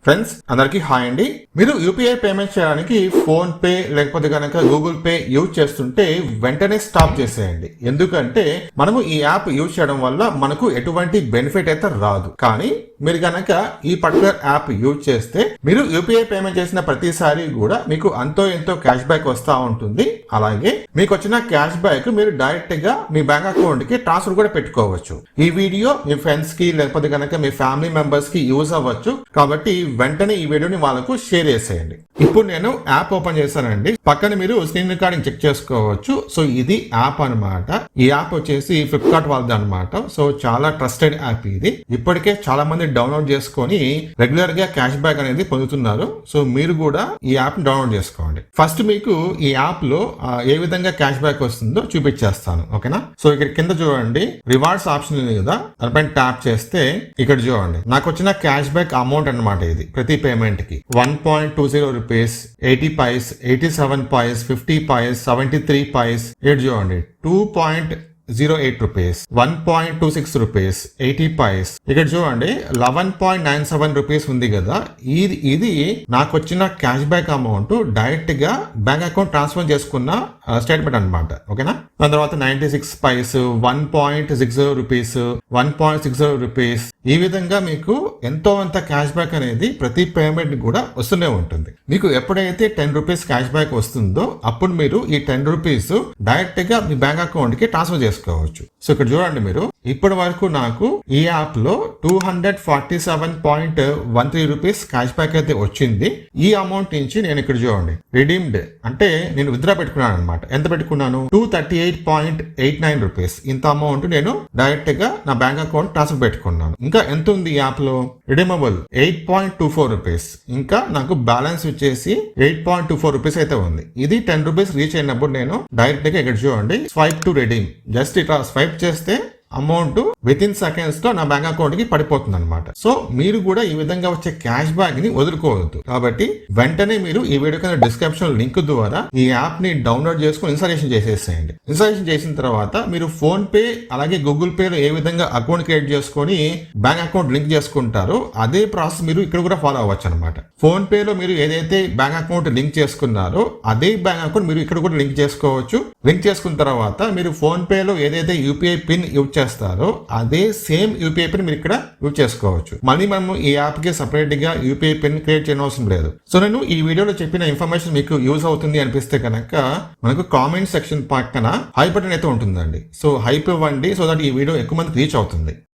Friends అందరికీ hi అండి. మీరు యూపీఐ పేమెంట్ చేయడానికి ఫోన్ పే లేకపోతే కనుక గూగుల్ పే యూజ్ చేస్తుంటే వెంటనే స్టాప్ చేసేయండి. ఎందుకంటే మనము ఈ యాప్ యూజ్ చేయడం వల్ల మనకు ఎటువంటి బెనిఫిట్ అయితే రాదు. కానీ మీరు కనుక ఈ పర్టికులర్ యాప్ యూజ్ చేస్తే మీరు యూపీఐ పేమెంట్ చేసిన ప్రతిసారి కూడా మీకు అంతో ఎంతో క్యాష్ బ్యాక్ వస్తూ ఉంటుంది. అలాగే మీకు వచ్చిన క్యాష్ బ్యాక్ మీరు డైరెక్ట్ గా మీ బ్యాంక్ అకౌంట్ కి ట్రాన్స్ఫర్ కూడా పెట్టుకోవచ్చు. ఈ వీడియో మీ ఫ్రెండ్స్ కి లేకపోతే కనుక మీ ఫ్యామిలీ మెంబర్స్ కి యూజ్ అవ్వచ్చు. కాబట్టి వెంటనే ఈ వీడియోని వాళ్ళకు షేర్ చేసేయండి. ఇప్పుడు నేను యాప్ ఓపెన్ చేశానండి. పక్కన మీరు స్క్రీన్ రికార్డింగ్ చెక్ చేసుకోవచ్చు. సో ఇది యాప్ అన్నమాట. ఈ యాప్ వచ్చేసి ఫ్లిప్కార్ట్ వాళ్ళది అన్నమాట. సో చాలా ట్రస్టెడ్ యాప్ ఇది. ఇప్పటికే చాలా మంది డౌన్లోడ్ చేసుకొని రెగ్యులర్ గా క్యాష్ బ్యాక్ అనేది పొందుతున్నారు. సో మీరు కూడా ఈ యాప్ డౌన్లోడ్ చేసుకోండి. ఫస్ట్ మీకు ఈ యాప్ లో ఏ విధంగా క్యాష్ బ్యాక్ వస్తుందో చూపించేస్తాను. ఓకేనా? సో ఇక్కడ కింద చూడండి రివార్డ్స్ ఆప్షన్ ఉంది కదా, దానిపైన ట్యాప్ చేస్తే ఇక్కడ చూడండి నాకు వచ్చిన క్యాష్ బ్యాక్ అమౌంట్ అన్నమాట. ఇది ప్రతి పేమెంట్ కి 1.20 రూపీస్, 80 పైస్, 87 పైస్, 50 పైస్, 73 పైస్. ఇక్కడ చూడండి 2.08 రూపీస్, 1.26 రూపీస్, 80 పైస్. ఇక్కడ చూడండి 11.97 రూపీస్ ఉంది కదా. ఇది నాకు వచ్చిన క్యాష్ బ్యాక్ అమౌంట్ డైరెక్ట్ గా బ్యాంక్ అకౌంట్ ట్రాన్స్ఫర్ చేసుకున్న స్టేట్మెంట్ అనమాట. ఓకేనా? దాని తర్వాత 96 పైస్, 1.60 రూపీస్, 1.60 రూపీస్. ఈ విధంగా మీకు ఎంతో అంత క్యాష్ బ్యాక్ అనేది ప్రతి పేమెంట్ కూడా వస్తూనే ఉంటుంది. మీకు ఎప్పుడైతే 10 రూపీస్ క్యాష్ బ్యాక్ వస్తుందో అప్పుడు మీరు ఈ 10 రూపీస్ డైరెక్ట్ గా మీ బ్యాంక్ అకౌంట్ కి ట్రాన్స్ఫర్ చేసుకోవచ్చు. సో ఇక్కడ చూడండి మీరు ఇప్పటి వరకు నాకు ఈ యాప్ లో 247.13 రూపీస్ క్యాష్ బ్యాక్ అయితే వచ్చింది. ఈ అమౌంట్ నుంచి నేను ఇక్కడ చూడండి రిడీమ్డ్ అంటే నేను విత్డ్రా పెట్టుకున్నాను అనమాట. ఎంత పెట్టుకున్నాను? 238.89 రూపీస్. ఇంత అమౌంట్ నేను డైరెక్ట్ గా నా బ్యాంక్ అకౌంట్ ట్రాన్స్ఫర్ పెట్టుకున్నాను. ఇంకా ఎంత ఉంది ఈ యాప్ లో? Redeemable 8.24 rupees. ఇంకా నాకు బ్యాలెన్స్ వచ్చేసి 8.24 రూపీస్ అయితే ఉంది. ఇది 10 రూపీస్ రీచ్ అయినప్పుడు నేను డైరెక్ట్ గా ఇక్కడ చూడండి స్వైప్ టు రిడీమ్. జస్ట్ ఇట్లా స్వైప్ చేస్తే అమౌంట్ విత్ ఇన్ సెకండ్స్ తో నా బ్యాంక్ అకౌంట్ కి పడిపోతుంది అనమాట. సో మీరు కూడా ఈ విధంగా వచ్చే క్యాష్ బ్యాక్ ని వదులుకోవద్దు. కాబట్టి వెంటనే మీరు ఈ వీడియో కింద డిస్క్రిప్షన్ లింక్ ద్వారా ఈ యాప్ ని డౌన్లోడ్ చేసుకుని ఇన్స్టాలేషన్ చేసేసేయండి. ఇన్స్టాలేషన్ చేసిన తర్వాత మీరు ఫోన్ పే అలాగే గూగుల్ పే లో ఏ విధంగా అకౌంట్ క్రియేట్ చేసుకుని బ్యాంక్ అకౌంట్ లింక్ చేసుకుంటారో అదే ప్రాసెస్ మీరు ఇక్కడ కూడా ఫాలో అవ్వచ్చు అనమాట. ఫోన్ పే లో మీరు ఏదైతే బ్యాంక్ అకౌంట్ లింక్ చేసుకున్నారో అదే బ్యాంక్ అకౌంట్ మీరు ఇక్కడ కూడా లింక్ చేసుకోవచ్చు. లింక్ చేసుకున్న తర్వాత మీరు ఫోన్ పే లో ఏదైతే యూపీఐ పిన్ యూజ్ చేస్తారో అదే సేమ్ యూపీఐ పిన్ మీరు ఇక్కడ యూజ్ చేసుకోవచ్చు. మళ్ళీ మనము ఈ యాప్ కి సపరేట్ గా యూపీఐ పిన్ క్రియేట్ చేయనవసరం లేదు. సో నేను ఈ వీడియోలో చెప్పిన ఇన్ఫర్మేషన్ మీకు యూజ్ అవుతుంది అనిపిస్తే కనుక మనకు కామెంట్ సెక్షన్ పక్కన హై బటన్ అయితే ఉంటుందండి. సో హైప్ ఇవ్వండి సో దట్ ఈ వీడియో ఎక్కువ మందికి రీచ్ అవుతుంది.